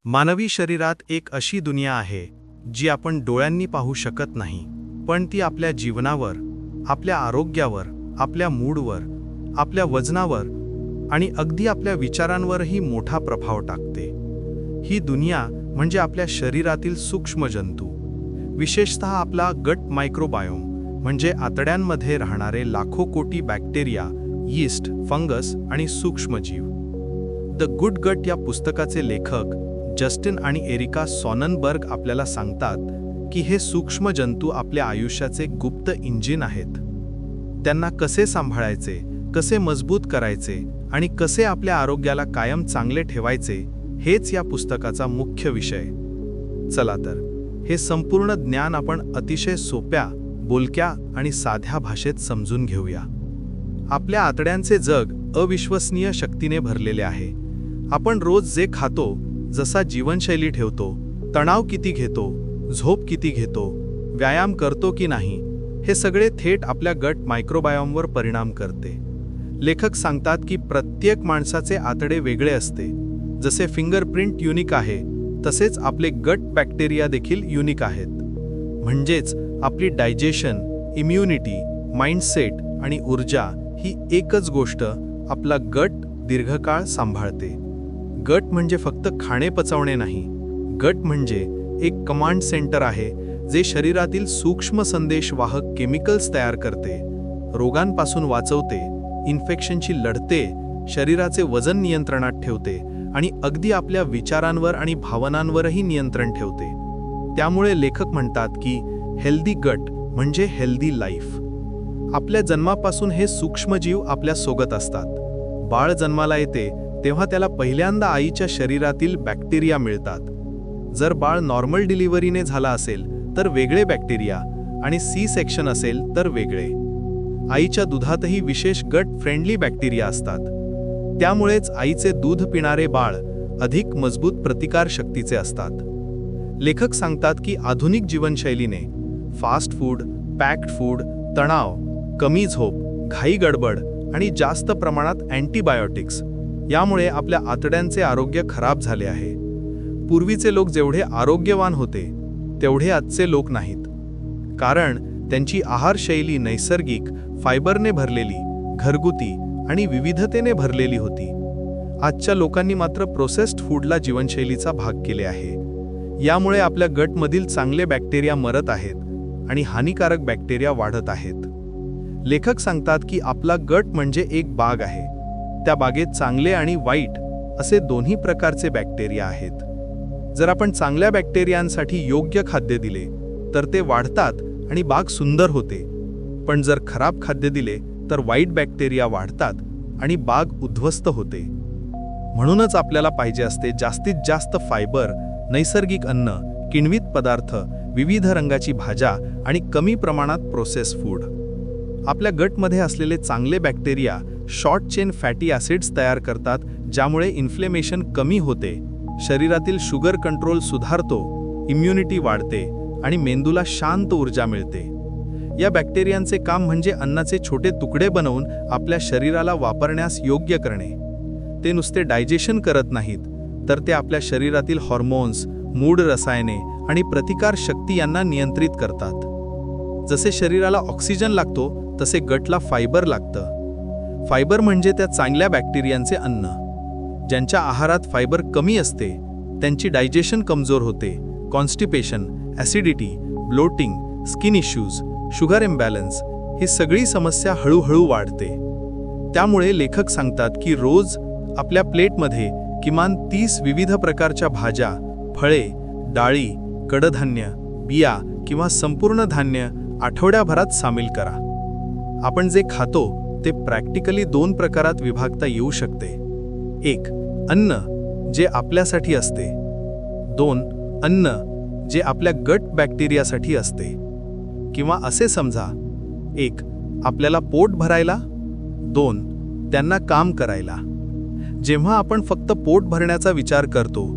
मानवी शरीरात एक अशी दुनिया आहे जी आपण डोळ्यांनी पाहू शकत नाही, पण ती आपल्या जीवनावर, आपल्या आरोग्यावर, आपल्या मूडवर, आपल्या वजनावर आणि अगदी आपल्या विचारांवरही मोठा प्रभाव टाकते. ही दुनिया म्हणजे आपल्या शरीरातील सूक्ष्म जंतू, विशेषतः आपला गट मायक्रोबायोम म्हणजे आतड्यांमध्ये राहणारे लाखो कोटी बॅक्टेरिया, यीस्ट, फंगस आणि सूक्ष्मजीव. द गुड गट या पुस्तकाचे लेखक जस्टिन आणि एरिका सॉननबर्ग आपल्याला सांगतात की हे सूक्ष्म जंतू आपल्या आयुष्याचे गुप्त इंजिन आहेत. त्यांना कसे सांभाळायचे, कसे मजबूत करायचे आणि कसे आपल्या आरोग्याला कायम चांगले ठेवायचे हेच या पुस्तकाचा मुख्य विषय. चला तर हे संपूर्ण ज्ञान आपण अतिशय सोप्या, बोलक्या आणि साध्या भाषेत समजून घेऊया. आपल्या आतड्यांचे जग अविश्वसनीय शक्तीने भरलेले आहे. आपण रोज जे खातो, जसा जीवनशैली ठेवतो, तणाव किती घेतो, झोप किती घेतो, व्यायाम करतो की नाही, हे सगळे थेट आपल्या गट मायक्रोबायोमवर परिणाम करते. लेखक सांगतात की प्रत्येक माणसाचे आतडे वेगळे असते. जसे फिंगरप्रिंट युनिक आहे, तसेच आपले गट बॅक्टेरिया देखील युनिक आहेत. म्हणजेच आपली डायजेशन, इम्युनिटी, माइंडसेट आणि ऊर्जा ही एकच गोष्ट आपला गट दीर्घकाळ सांभाळते. गट म्हणजे फक्त खाणे पचवणे नाही. गट म्हणजे एक कमांड सेंटर आहे जे शरीरातील सूक्ष्म संदेशवाहक केमिकल्स तयार करते, रोगांपासून वाचवते, इन्फेक्शनशी लढते, शरीराचे वजन नियंत्रणात ठेवते आणि अगदी आपल्या विचारांवर आणि भावनांवरही नियंत्रण ठेवते. त्यामुळे लेखक म्हणतात की हेल्दी गट म्हणजे हेल्दी लाईफ. आपल्या जन्मापासून हे सूक्ष्मजीव आपल्या सोबत असतात. बाळ जन्माला येते तेव्हा त्याला पहिल्यांदा आईच्या शरीरातील बॅक्टेरिया मिळतात. जर बाळ नॉर्मल डिलिव्हरीने झाला असेल तर वेगळे बॅक्टेरिया आणि सी सेक्शन असेल तर वेगळे. आईच्या दुधातही विशेष गट फ्रेंडली बॅक्टेरिया असतात. त्यामुळेच आईचे दूध पिणारे बाळ अधिक मजबूत प्रतिकार शक्तीचे असतात. लेखक सांगतात की आधुनिक जीवनशैलीने फास्ट फूड, पॅक्ड फूड, तणाव, कमी झोप, घाई गडबड आणि जास्त प्रमाणात अँटीबायोटिक्स यामुळे आपल्या आतड्यांचे आरोग्य खराब झाले आहे. पूर्वीचे लोक जेवढे आरोग्यवान होते तेवढे आजचे लोक नाहीत. कारण त्यांची आहारशैली नैसर्गिक, फायबरने भरलेली, घरगुती आणि विविधतेने भरलेली होती. आजच्या लोकांनी मात्र प्रोसेस्ड फूडला जीवनशैलीचा भाग केले आहे. यामुळे आपल्या गटमधील चांगले बॅक्टेरिया मरत आहेत आणि हानिकारक बॅक्टेरिया वाढत आहेत. लेखक सांगतात की आपला गट म्हणजे एक बाग आहे. त्या बागेत चांगले आणि वाईट असे दोन्ही प्रकारचे बॅक्टेरिया आहेत. जर आपण चांगल्या बॅक्टेरियांसाठी योग्य खाद्य दिले तर ते वाढतात आणि बाग सुंदर होते. पण जर खराब खाद्य दिले तर वाईट बॅक्टेरिया वाढतात आणि बाग उद्ध्वस्त होते. म्हणूनच आपल्याला पाहिजे असते जास्तीत जास्त फायबर, नैसर्गिक अन्न, किण्वित पदार्थ, विविध रंगाची भाज्या आणि कमी प्रमाणात प्रोसेस फूड. आपल्या गटमध्ये असलेले चांगले bacteria short chain fatty acids तयार करतात, ज्यामुळे इन्फ्लेमेशन कमी होते, शरीरातील शुगर कंट्रोल सुधारतो, इम्युनिटी वाढते आणि मेंदूला शांत ऊर्जा मिळते. या बॅक्टेरियांचे काम म्हणजे अन्नाचे छोटे तुकडे बनवून आपल्या शरीराला वापरण्यास योग्य करणे. ते नुसते डायजेशन करत नाहीत, तर ते आपल्या शरीरातील हॉर्मोन्स, मूड रसायने आणि प्रतिकार शक्ती यांना नियंत्रित करतात. जसे शरीराला ऑक्सिजन लागतो तसे गटला फायबर लागतं. फायबर म्हणजे त्या चांगल्या बॅक्टेरियांचे अन्न. ज्यांच्या आहारात फायबर कमी असते त्यांची डायजेशन कमजोर होते, constipation, acidity, bloating, skin issues, sugar imbalance ही सगळी समस्या हळूहळू वाढते. त्यामुळे लेखक सांगतात की रोज आपल्या प्लेटमध्ये किमान 30 विविध प्रकारच्या भाज्या, फळे, डाळी, कडधान्य, बिया किंवा संपूर्ण धान्य आठवड्याभरात सामील करा. आपण जे खातो ते प्रॅक्टिकली 2 प्रकारात विभागता येऊ शकते. 1. अन्न जे आपल्यासाठी असते. 2. अन्न जे आपल्या गट बॅक्टेरियासाठी असते. किंवा असे समजा, 1. आपल्याला पोट भरायला, 2. त्यांना काम करायला. जेव्हा आपण फक्त पोट भरण्याचा विचार करतो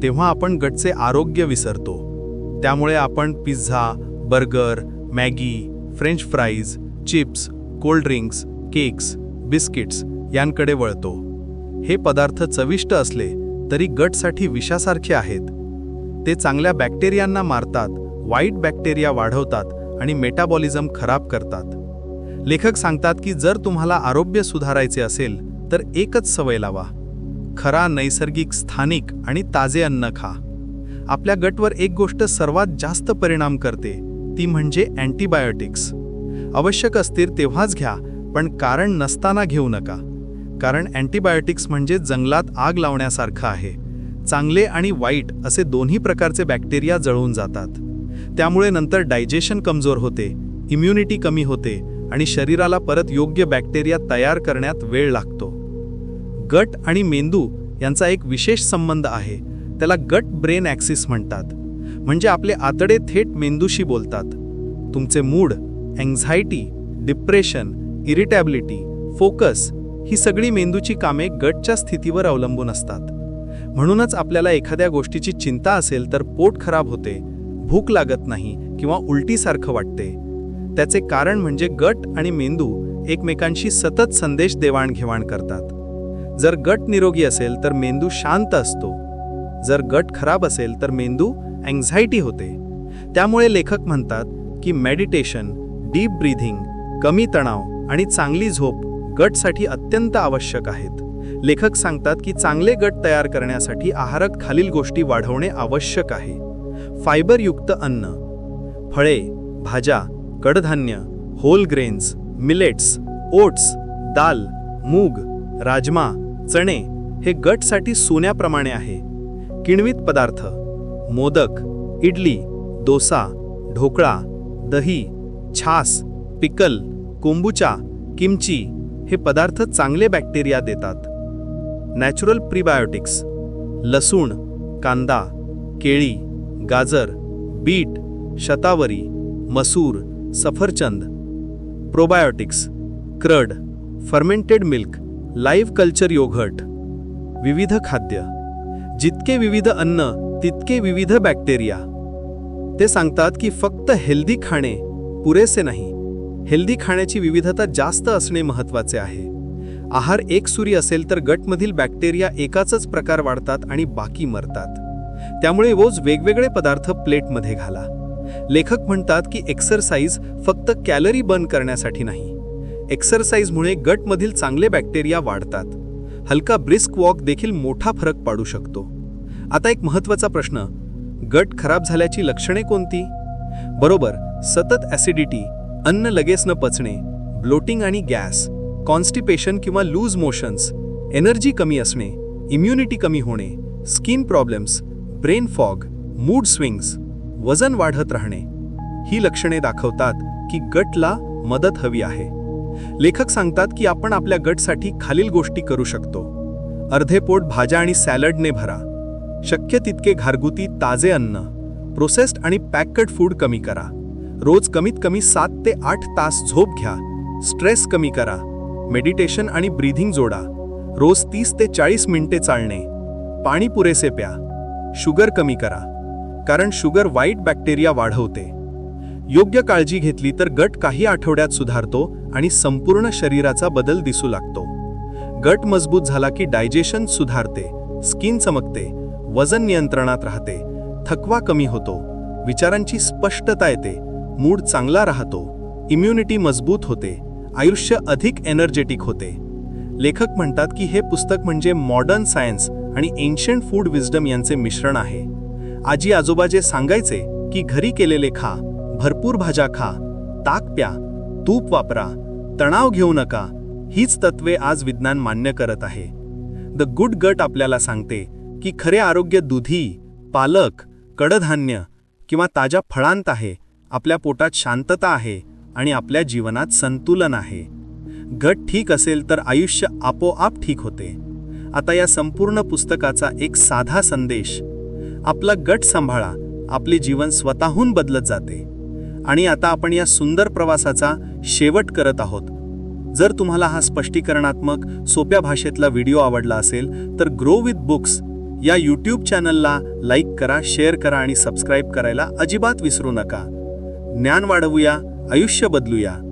तेव्हा आपण गटचे आरोग्य विसरतो. त्यामुळे आपण pizza, burger, Maggi, French fries, chips, cold drinks, cakes, biscuits यांकडे वळतो. हे पदार्थ चविष्ट असले तरी गटसाठी विषासारखे आहेत. ते चांगल्या बॅक्टेरियांना मारतात, वाईट बॅक्टेरिया वाढवतात आणि मेटाबॉलिझम खराब करतात. लेखक सांगतात की जर तुम्हाला आरोग्य सुधारायचे असेल तर एकच सवय लावा: खरा, नैसर्गिक, स्थानिक आणि ताजे अन्न खा. आपल्या गटवर एक गोष्ट सर्वात जास्त परिणाम करते, ती म्हणजे अँटीबायोटिक्स. आवश्यक असतील तेव्हाच घ्या, पण कारण नसताना घेऊ नका. कारण अँटीबायोटिक्स म्हणजे जंगलात आग लावण्यासारखं आहे. चांगले आणि वाईट असे दोन्ही प्रकारचे बॅक्टेरिया जळून जातात. त्यामुळे नंतर डायजेशन कमजोर होते, इम्युनिटी कमी होते आणि शरीराला परत योग्य बॅक्टेरिया तयार करण्यात वेळ लागतो. गट आणि मेंदू यांचा एक विशेष संबंध आहे. त्याला गट ब्रेन ॲक्सिस म्हणतात. म्हणजे आपले आतडे थेट मेंदूशी बोलतात. तुमचे मूड, अँक्झायटी, डिप्रेशन, इरिटॅबिलिटी, फोकस ही सगळी मेंदूची कामे गटच्या स्थितीवर अवलंबून असतात. म्हणूनच आपल्याला एखाद्या गोष्टीची चिंता असेल तर पोट खराब होते, भूक लागत नाही किंवा उलटीसारखं वाटते. त्याचे कारण म्हणजे गट आणि मेंदू एकमेकांशी सतत संदेश देवाणघेवाण करतात. जर गट निरोगी असेल तर मेंदू शांत असतो. जर गट खराब असेल तर मेंदू अँक्झायटी होते. त्यामुळे लेखक म्हणतात की मेडिटेशन, डीप ब्रीथिंग, कमी तणाव आणि चांगली झोप गटसाठी अत्यंत आवश्यक आहेत. लेखक सांगतात की चांगले गट तयार करण्यासाठी आहारात खालील गोष्टी वाढवणे आवश्यक आहे: फायबरयुक्त अन्न, फळे, भाज्या, कडधान्य, होल ग्रेन्स, मिलेट्स, ओट्स, दाल, मूग, राजमा, चणे हे गटसाठी सोन्याप्रमाणे आहे. किणवित पदार्थ, मोदक, इडली, डोसा, ढोकळा, दही, छास, पिकल, कोंबुचा, किमची हे पदार्थ चांगले बॅक्टेरिया देतात. नॅचरल प्रीबायोटिक्स, लसूण, कांदा, केळी, गाजर, बीट, शतावरी, मसूर, सफरचंद. Probiotics, curd, fermented milk, live culture yogurt. विविध खाद्य, जितके विविध अन्न तितके विविध बॅक्टेरिया. ते सांगतात की फक्त हेल्दी खाणे पुरेसे नाही, हेल्दी खाण्याची विविधता जास्त असणे महत्त्वाचे आहे. आहार एकसुरी असेल तर गटमधील बॅक्टेरिया एकाच प्रकार वाढतात आणि बाकी मरतात. त्यामुळे रोज वेगवेगळे पदार्थ प्लेटमध्ये घाला. लेखक म्हणतात की एक्सरसाइज फक्त कॅलरी बर्न करण्यासाठी नाही. एक्सरसाइजमुळे गटमधील चांगले बॅक्टेरिया वाढतात. हलका ब्रिस्क वॉक देखील मोठा फरक पाडू शकतो. आता एक महत्त्वाचा प्रश्न: गट खराब झाल्याची लक्षणे कोणती? बरोबर, सतत ॲसिडिटी, अन्न लगेच न पचणे, ब्लोटिंग आणि गॅस, कॉन्स्टिपेशन किंवा लूज मोशन्स, एनर्जी कमी असणे, इम्युनिटी कमी होणे, skin problems, brain fog, mood swings, वजन वाढत राहणे. ही लक्षणे दाखवतात की गटला मदत हवी आहे. लेखक सांगतात की आपण आपल्या गटसाठी खालील गोष्टी करू शकतो: अर्धे पोट भाज्या आणि सॅलडने भरा. शक्य तितके घरगुती ताजे अन्न, प्रोसेस्ड आणि पॅक्ड फूड कमी करा. रोज कमीत कमी 7 ते 8 तास झोप घ्या. स्ट्रेस कमी करा. मेडिटेशन आणि ब्रीथिंग जोडा. रोज 30 ते 40 मिनिटे चालणे. पाणी पुरेसे प्या. शुगर कमी करा, कारण शुगर वाईट बॅक्टेरिया वाढवते. योग्य काळजी घेतली तर गट काही आठवड्यात सुधारतो आणि संपूर्ण शरीराचा बदल दिसू लागतो. गट मजबूत झाला की डायजेशन सुधारते, स्किन चमकते, वजन नियंत्रणात राहते, थकवा कमी होतो, विचारांची स्पष्टता येते, मूड चांगला राहतो, इम्युनिटी मजबूत होते, आयुष्य अधिक एनर्जेटिक होते. लेखक म्हणतात की हे पुस्तक म्हणजे मॉडर्न सायन्स आणि एन्शियंट फूड विजडम यांचे मिश्रण आहे. आजी आजोबा जे सांगायचे की घरी केलेले खा, भरपूर भाज्या खा, ताक प्या, तूप वापरा, तणाव घेऊ नका, हीच तत्वे आज विज्ञान मान्य करत आहे. द गुड गट आपल्याला सांगते की खरे आरोग्य दुधी, पालक, कडधान्य किंवा ताज्या फळांत आहे. आपल्या पोटात शांतता आहे आणि आपल्या जीवनात संतुलन आहे. गट ठीक असेल तर आयुष्य आपोआप ठीक होते. आता या संपूर्ण पुस्तकाचा एक साधा संदेश: आपला गट सांभाळा, आपले जीवन स्वतःहून बदलत जाते. आणि आता आपण या सुंदर प्रवासाचा शेवट करत आहोत. जर तुम्हाला हा स्पष्टीकरणात्मक सोप्या भाषेतला व्हिडिओ आवडला असेल तर ग्रो विथ बुक्स या यूट्यूब चॅनलला लाईक करा, शेअर करा आणि सबस्क्राईब करायला अजिबात विसरू नका. ज्ञान वाढवूया, आयुष्य बदलूया.